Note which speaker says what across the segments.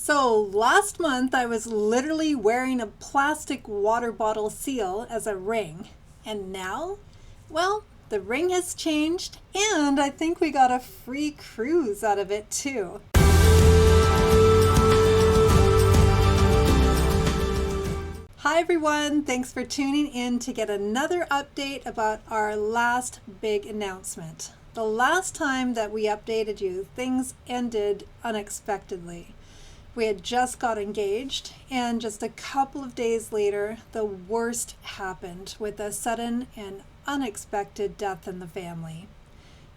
Speaker 1: So last month I was literally wearing a plastic water bottle seal as a ring. And now, well, the ring has changed and I think we got a free cruise out of it too. Hi everyone, thanks for tuning in to get another update about our last big announcement. The last time that we updated you, things ended unexpectedly. We had just got engaged, and just a couple of days later, the worst happened with a sudden and unexpected death in the family.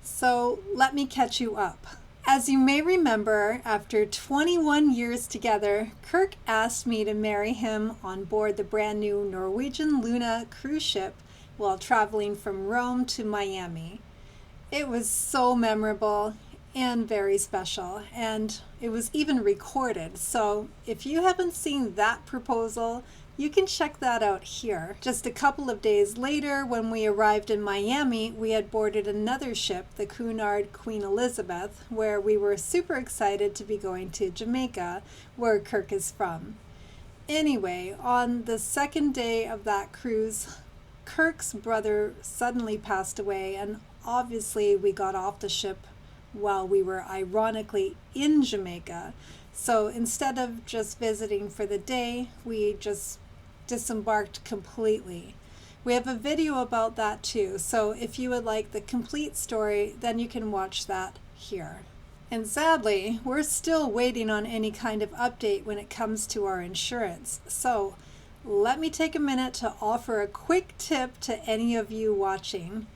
Speaker 1: So let me catch you up. As you may remember, after 21 years together, Kirk asked me to marry him on board the brand new Norwegian Luna cruise ship while traveling from Rome to Miami. It was so memorable and very special, and it was even recorded. So if you haven't seen that proposal, you can check that out here. Just a couple of days later, when we arrived in Miami, we had boarded another ship, the Cunard Queen Elizabeth, where we were super excited to be going to Jamaica, where Kirk is from. Anyway, on the second day of that cruise, Kirk's brother suddenly passed away, and obviously we got off the ship while we were ironically in Jamaica. So instead of just visiting for the day, we just disembarked completely. We have a video about that too, so if you would like the complete story, then you can watch that here. And sadly, we're still waiting on any kind of update when it comes to our insurance. So let me take a minute to offer a quick tip to any of you watching.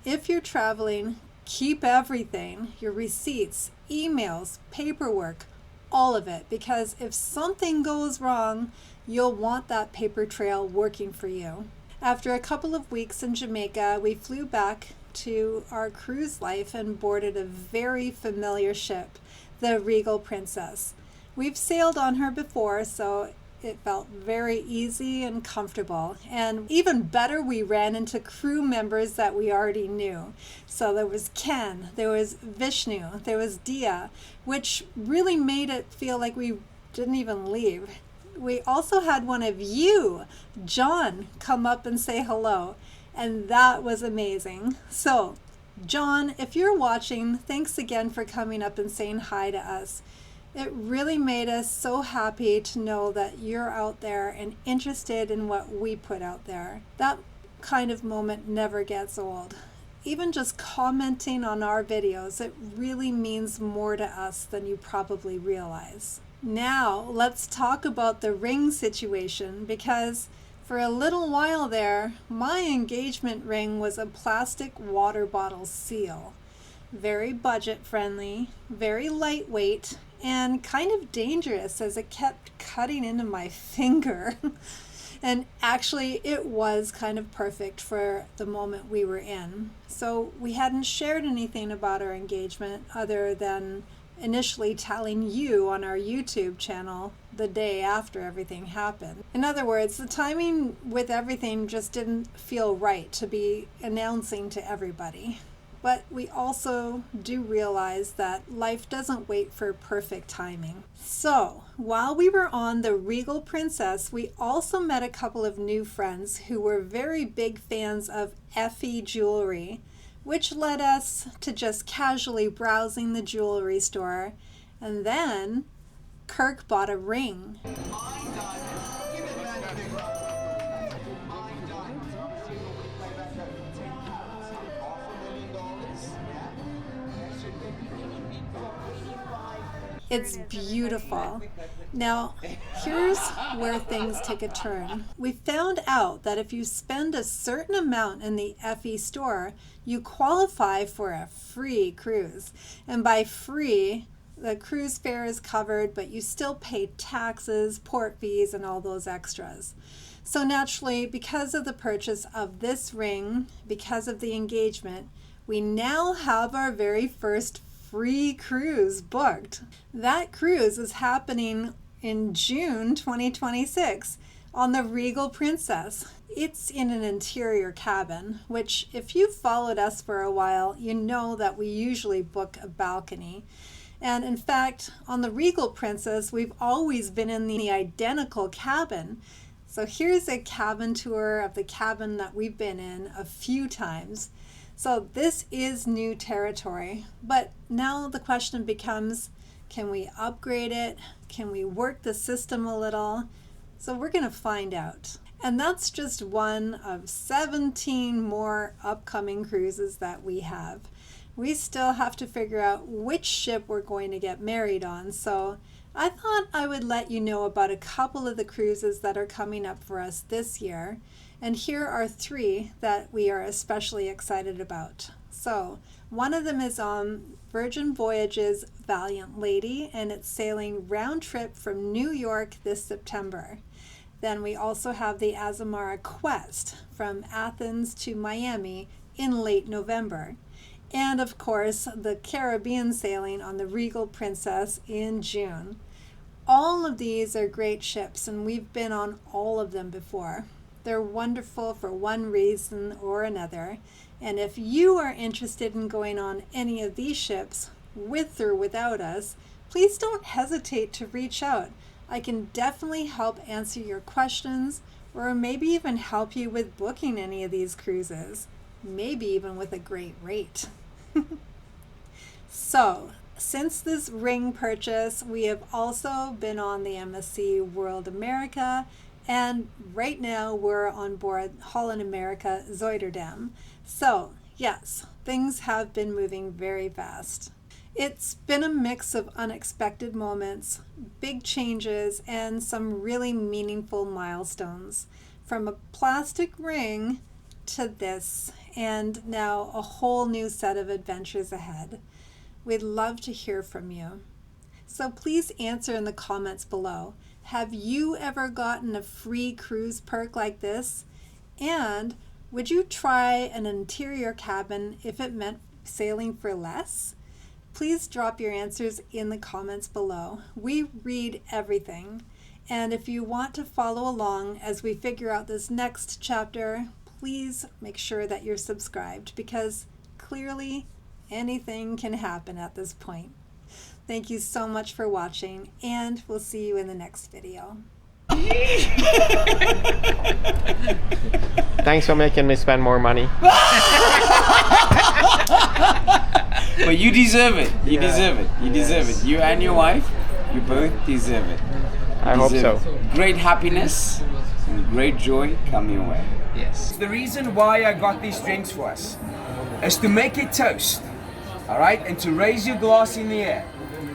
Speaker 1: If you're traveling, keep everything, your receipts, emails, paperwork, all of it, because if something goes wrong, you'll want that paper trail working for you. After a couple of weeks in Jamaica, we flew back to our cruise life and boarded a very familiar ship, the Regal Princess. We've sailed on her before, so it felt very easy and comfortable. And even better, we ran into crew members that we already knew. So there was Ken, there was Vishnu, there was Dia, which really made it feel like we didn't even leave. We also had one of you, John, come up and say hello. And that was amazing. So, John, if you're watching, thanks again for coming up and saying hi to us. It really made us so happy to know that you're out there and interested in what we put out there. That kind of moment never gets old. Even just commenting on our videos, it really means more to us than you probably realize. Now, let's talk about the ring situation, because for a little while there, my engagement ring was a plastic water bottle seal. Very budget friendly, very lightweight, and kind of dangerous as it kept cutting into my finger. And actually it was kind of perfect for the moment we were in. So we hadn't shared anything about our engagement other than initially telling you on our YouTube channel the day after everything happened. In other words, the timing with everything just didn't feel right to be announcing to everybody. But we also do realize that life doesn't wait for perfect timing. So, while we were on the Regal Princess, we also met a couple of new friends who were very big fans of Effie jewelry, which led us to just casually browsing the jewelry store. And then Kirk bought a ring. It's beautiful. Now, here's where things take a turn. We found out that if you spend a certain amount in the FE store, you qualify for a free cruise. And by free, the cruise fare is covered, but you still pay taxes, port fees, and all those extras. So naturally, because of the purchase of this ring, because of the engagement, we now have our very first free cruise booked. That cruise is happening in June 2026 on the Regal Princess. It's in an interior cabin, which if you've followed us for a while, you know that we usually book a balcony. And in fact, on the Regal Princess, we've always been in the identical cabin. So here's a cabin tour of the cabin that we've been in a few times. So this is new territory, but now the question becomes, can we upgrade it? Can we work the system a little? So we're going to find out. And that's just one of 17 more upcoming cruises that we have. We still have to figure out which ship we're going to get married on. So I thought I would let you know about a couple of the cruises that are coming up for us this year. And here are 3 that we are especially excited about. So one of them is on Virgin Voyages Valiant Lady, and it's sailing round trip from New York this September. Then we also have the Azamara Quest from Athens to Miami in late November. And of course, the Caribbean sailing on the Regal Princess in June. All of these are great ships, and we've been on all of them before. They're wonderful for one reason or another. And if you are interested in going on any of these ships, with or without us, please don't hesitate to reach out. I can definitely help answer your questions, or maybe even help you with booking any of these cruises. Maybe even with a great rate. So, since this ring purchase, we have also been on the MSC World America, and right now we're on board Holland America Zuiderdam. So, yes, things have been moving very fast. It's been a mix of unexpected moments, big changes, and some really meaningful milestones. From a plastic ring to this, and now a whole new set of adventures ahead. We'd love to hear from you. So please answer in the comments below. Have you ever gotten a free cruise perk like this? And would you try an interior cabin if it meant sailing for less? Please drop your answers in the comments below. We read everything. And if you want to follow along as we figure out this next chapter, please make sure that you're subscribed, because clearly anything can happen at this point. Thank you so much for watching, and we'll see you in the next video.
Speaker 2: Thanks for making me spend more money.
Speaker 3: But you deserve it. You deserve it. You deserve it. You and your wife, you both deserve it.
Speaker 2: I hope so.
Speaker 3: Great happiness and great joy come your way.
Speaker 4: Yes. The reason why I got these drinks for us is to make a toast, all right, and to raise your glass in the air.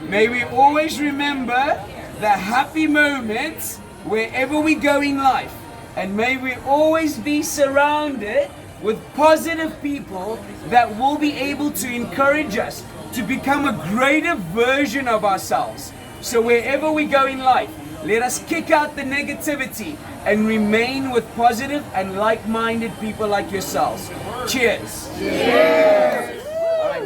Speaker 4: May we always remember the happy moments wherever we go in life, and may we always be surrounded with positive people that will be able to encourage us to become a greater version of ourselves. So wherever we go in life, let us kick out the negativity and remain with positive and like-minded people like yourselves. Cheers. Cheers.